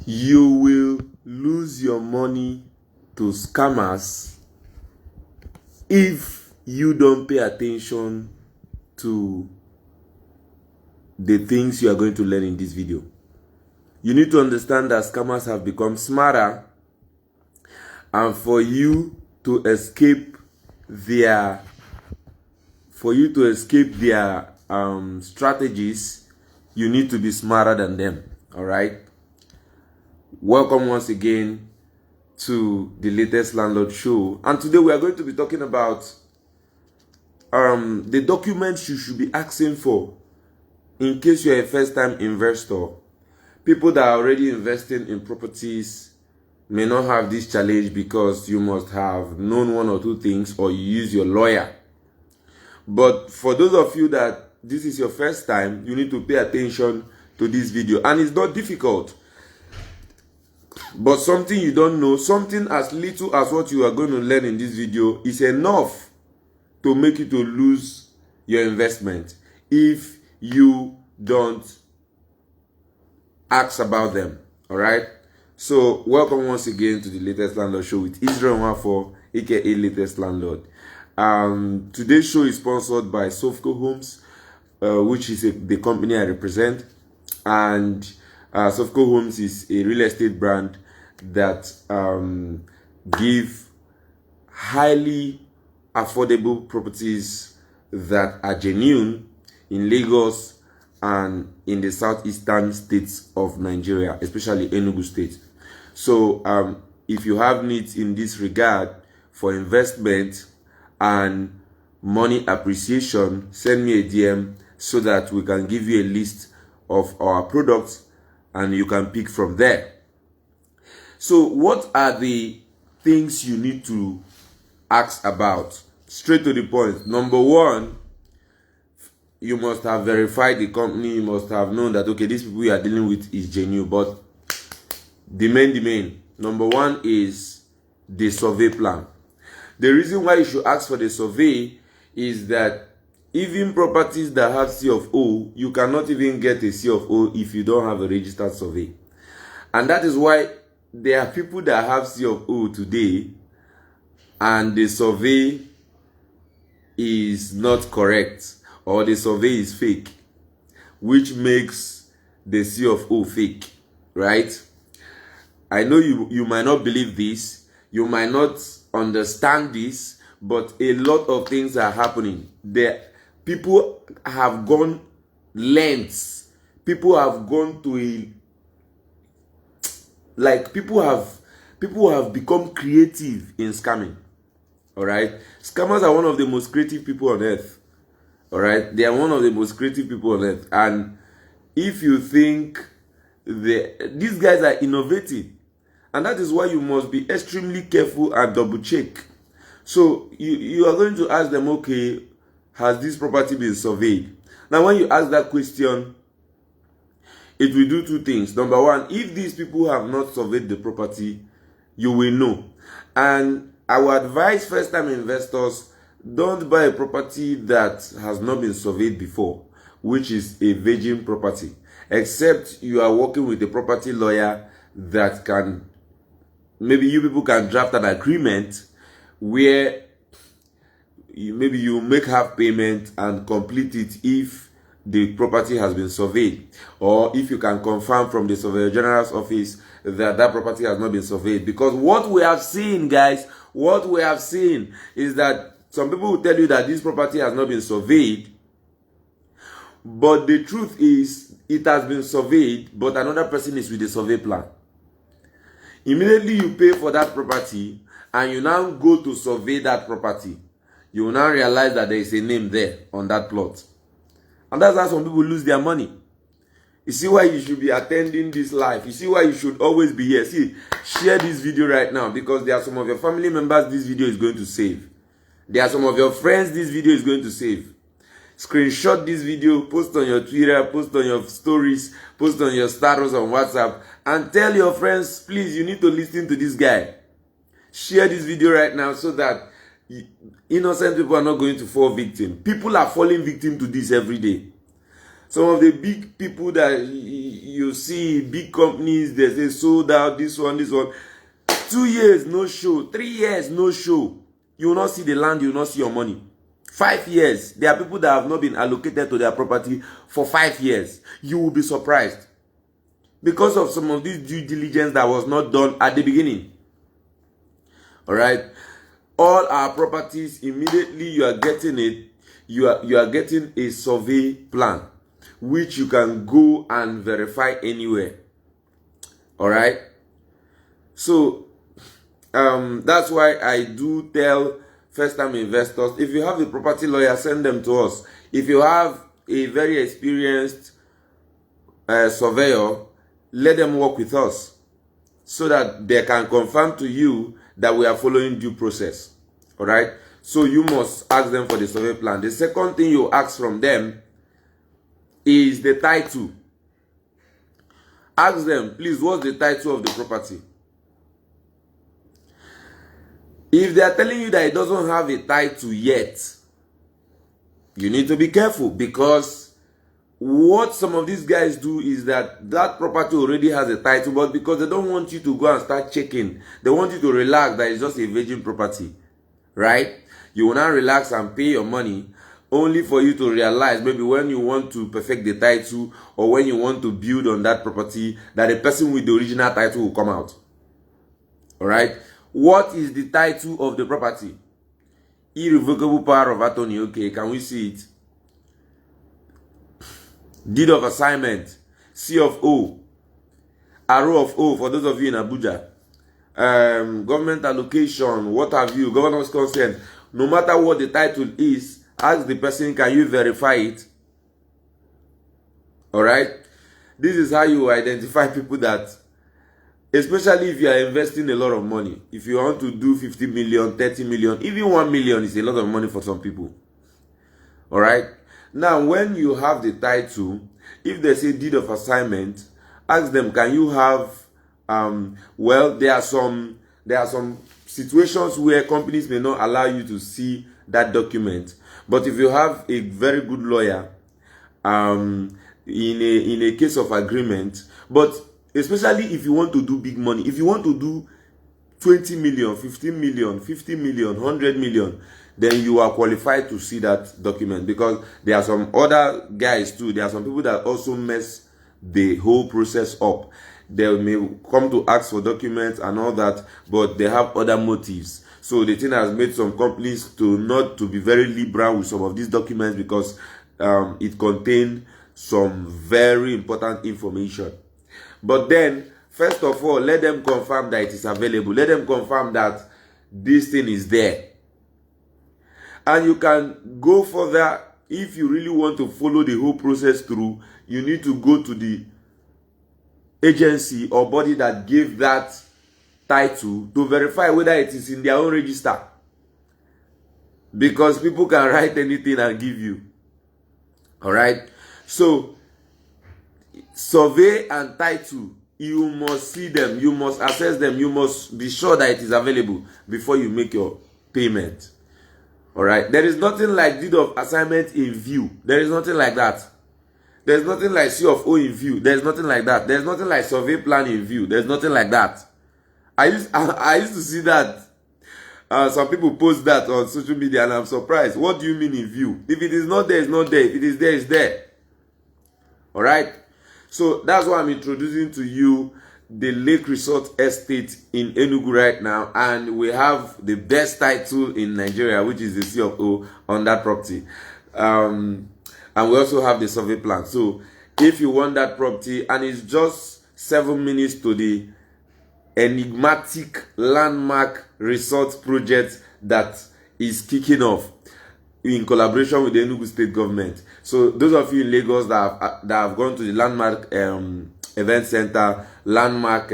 You will lose your money to scammers if you don't pay attention to the things you are going to learn in this video. You need to understand that scammers have become smarter, and for you to escape their strategies, you need to be smarter than them. All right. Welcome once again to the latest landlord show, and today we are going to be talking about the documents you should be asking for in case you're a first-time investor. People that are already investing in properties may not have this challenge because you must have known one or two things or you use your lawyer. But for those of you that this is your first time, you need to pay attention to this video. And it's not difficult. But something you don't know, something as little as what you are going to learn in this video is enough to make you to lose your investment if you don't ask about them. All right. So welcome once again to the latest landlord show with Israel Nwafo, aka Latest Landlord. Today's show is sponsored by Sofco Homes, which is the company I represent, and Sofco Homes is a real estate brand that give highly affordable properties that are genuine in Lagos and in the southeastern states of Nigeria, especially Enugu State. So if you have needs in this regard for investment and money appreciation, send me a DM so that we can give you a list of our products and you can pick from there. So what are the things you need to ask about? Straight to the point. Number one, you must have verified the company. You must have known that, okay, these people you are dealing with is genuine. But the main, number one is the survey plan. The reason why you should ask for the survey is that even properties that have C of O, you cannot even get a C of O if you don't have a registered survey. And that is why there are people that have C of O today and the survey is not correct or the survey is fake, which makes the C of O fake, right? I know you might not believe this, you might not understand this, but a lot of things are happening. People have gone lengths. People have gone to people have become creative in scamming. All right, scammers are one of the most creative people on earth. All right, they are one of the most creative people on earth, and if you think these guys are innovative, and that is why you must be extremely careful and double check. So you are going to ask them, okay, has this property been surveyed? Now, when you ask that question, it will do two things. Number one, if these people have not surveyed the property, you will know. And I would advise first-time investors, don't buy a property that has not been surveyed before, which is a virgin property, except you are working with a property lawyer that can, maybe you people can draft an agreement where maybe you make half payment and complete it if the property has been surveyed, or if you can confirm from the Surveyor General's office that that property has not been surveyed. Because what we have seen, guys, what we have seen is that some people will tell you that this property has not been surveyed, but the truth is it has been surveyed, but another person is with the survey plan. Immediately you pay for that property and you now go to survey that property, you will now realize that there is a name there on that plot. And that's how some people lose their money. You see why you should be attending this live. You see why you should always be here. See, share this video right now, because there are some of your family members this video is going to save. There are some of your friends this video is going to save. Screenshot this video, post on your Twitter, post on your stories, post on your status on WhatsApp, and tell your friends, please, you need to listen to this guy. Share this video right now so that innocent people are not going to fall victim. People are falling victim to this every day. Some of the big people that you see, big companies, they say sold out, this one. 2 years, no show. 3 years, no show. You will not see the land, you will not see your money. 5 years, there are people that have not been allocated to their property for 5 years. You will be surprised. Because of some of this due diligence that was not done at the beginning. Alright? All our properties, immediately you are getting it, you are getting a survey plan, which you can go and verify anywhere. Alright? So, that's why I do tell first-time investors, if you have a property lawyer, send them to us. If you have a very experienced surveyor, let them work with us so that they can confirm to you that we are following due process. Alright? So you must ask them for the survey plan. The second thing you ask from them is the title. Ask them, please, what's the title of the property? If they are telling you that it doesn't have a title yet, you need to be careful, because what some of these guys do is that property already has a title, but because they don't want you to go and start checking, they want you to relax that it's just a virgin property, right? You will not relax and pay your money, only for you to realize maybe when you want to perfect the title or when you want to build on that property, that the person with the original title will come out. Alright? What is the title of the property? Irrevocable power of attorney. Okay, can we see it? Deed of assignment, C of O, arrow of O for those of you in Abuja, government allocation, what have you, governor's consent. No matter what the title is, ask the person, can you verify it? Alright? This is how you identify people that, especially if you are investing a lot of money. If you want to do 50 million, 30 million, even 1 million is a lot of money for some people. Alright? Now, when you have the title, if they say deed of assignment, ask them, can you have, well, there are some situations where companies may not allow you to see that document. But if you have a very good lawyer, in a case of agreement, but especially if you want to do big money, if you want to do 20 million, 15 million, 50 million, 100 million, then you are qualified to see that document, because there are some other guys too. There are some people that also mess the whole process up. They may come to ask for documents and all that, but they have other motives. So the thing has made some companies to not to be very liberal with some of these documents, because it contains some very important information. But then, first of all, let them confirm that it is available. Let them confirm that this thing is there. And you can go further. If you really want to follow the whole process through, you need to go to the agency or body that gave that title to verify whether it is in their own register. Because people can write anything and give you. Alright? So, survey and title, you must see them, you must assess them, you must be sure that it is available before you make your payment. Alright, there is nothing like deed of assignment in view. There is nothing like that. There is nothing like C of O in view. There is nothing like that. There is nothing like survey plan in view. There is nothing like that. I used to see that. Some people post that on social media and I'm surprised. What do you mean in view? If it is not there, it's not there. If it is there, it's there. Alright? So that's why I'm introducing to you the Lake Resort Estate in Enugu right now, and we have the best title in Nigeria, which is the C of O on that property, and we also have the survey plan. So if you want that property, and it's just 7 minutes to the enigmatic landmark resort project that is kicking off in collaboration with the Enugu State government. So those of you in Lagos that have gone to the landmark event center, landmark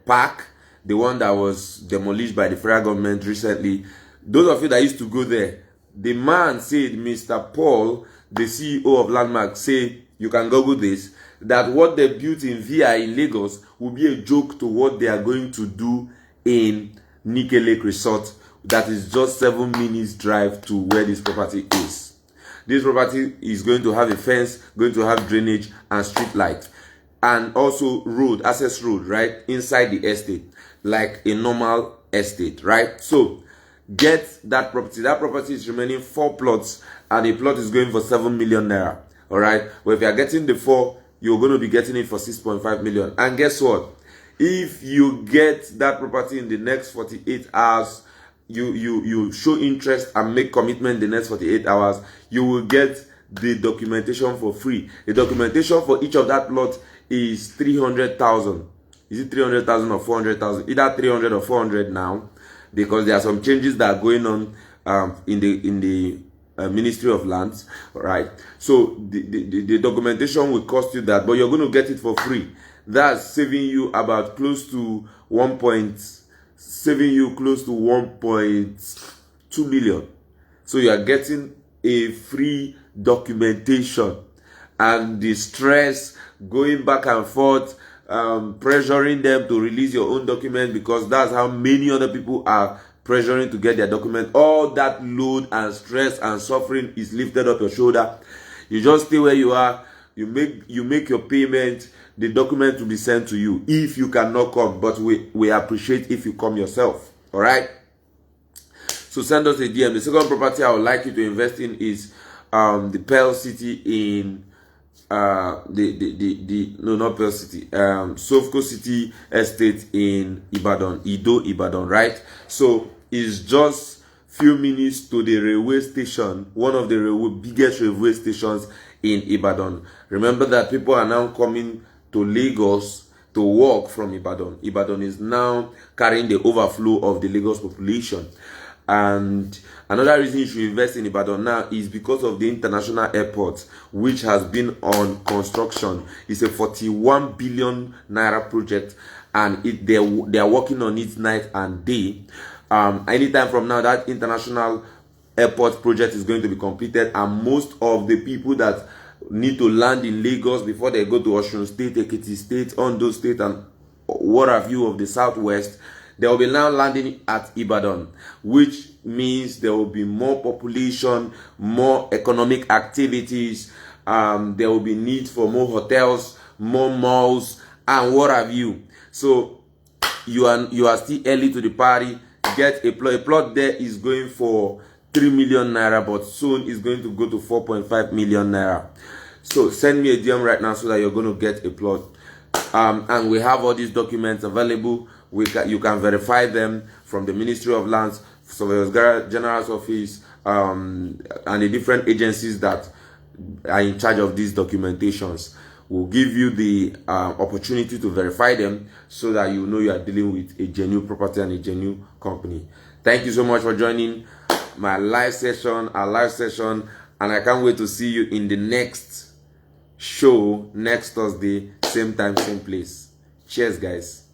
park, the one that was demolished by the federal government recently, those of you that used to go there, the man said, Mr. Paul, the CEO of Landmark, say, you can Google this, that what they built in VI in Lagos will be a joke to what they are going to do in Nike Lake Resort, that is just 7 minutes drive to where this property is. This property is going to have a fence, going to have drainage and street light, and also road, access road, right, inside the estate, like a normal estate, right? So get that property. That property is remaining 4 plots, and a plot is going for 7 million naira. All right. Well, if you are getting the 4, you're going to be getting it for 6.5 million. And guess what? If you get that property in the next 48 hours, you show interest and make commitment the next 48 hours, you will get the documentation for free. The documentation for each of that plot is 300,000. Is it 300,000 or 400,000? Either 300 or 400 now, because there are some changes that are going on in the Ministry of Lands, right? So the documentation will cost you that, but you're going to get it for free. That's saving you about close to 1.2 million. So you are getting a free documentation, and the stress going back and forth, pressuring them to release your own document, because that's how many other people are pressuring to get their document. All that load and stress and suffering is lifted off your shoulder. You just stay where you are. You make your payment. The document will be sent to you if you cannot come, but we appreciate if you come yourself. All right. So send us a DM. The second property I would like you to invest in is the Pearl City in not Pearl City, Sovco City Estate in Ibadan, right? So it's just few minutes to the railway station, one of the biggest railway stations in Ibadan. Remember that people are now coming to Lagos to walk from Ibadan. Ibadan is now carrying the overflow of the Lagos population. And another reason you should invest in Ibadan now is because of the international airport, which has been on construction. It's a 41 billion naira project, and they are working on it night and day. Anytime from now, that international airport project is going to be completed, and most of the people that need to land in Lagos before they go to Osun State, Ekiti State, Ondo State, and what have you of the southwest, they will be now landing at Ibadan, which means there will be more population, more economic activities. There will be need for more hotels, more malls, and what have you. So you are still early to the party. Get a plot. A plot there is going for 3 million naira, but soon it's going to go to 4.5 million naira. So send me a DM right now so that you're going to get a plot. And we have all these documents available. You can verify them from the Ministry of Lands, Surveyor General's Office, and the different agencies that are in charge of these documentations. Will give you the opportunity to verify them so that you know you are dealing with a genuine property and a genuine company. Thank you so much for joining our live session, and I can't wait to see you in the next show next Thursday, same time, same place. Cheers, guys.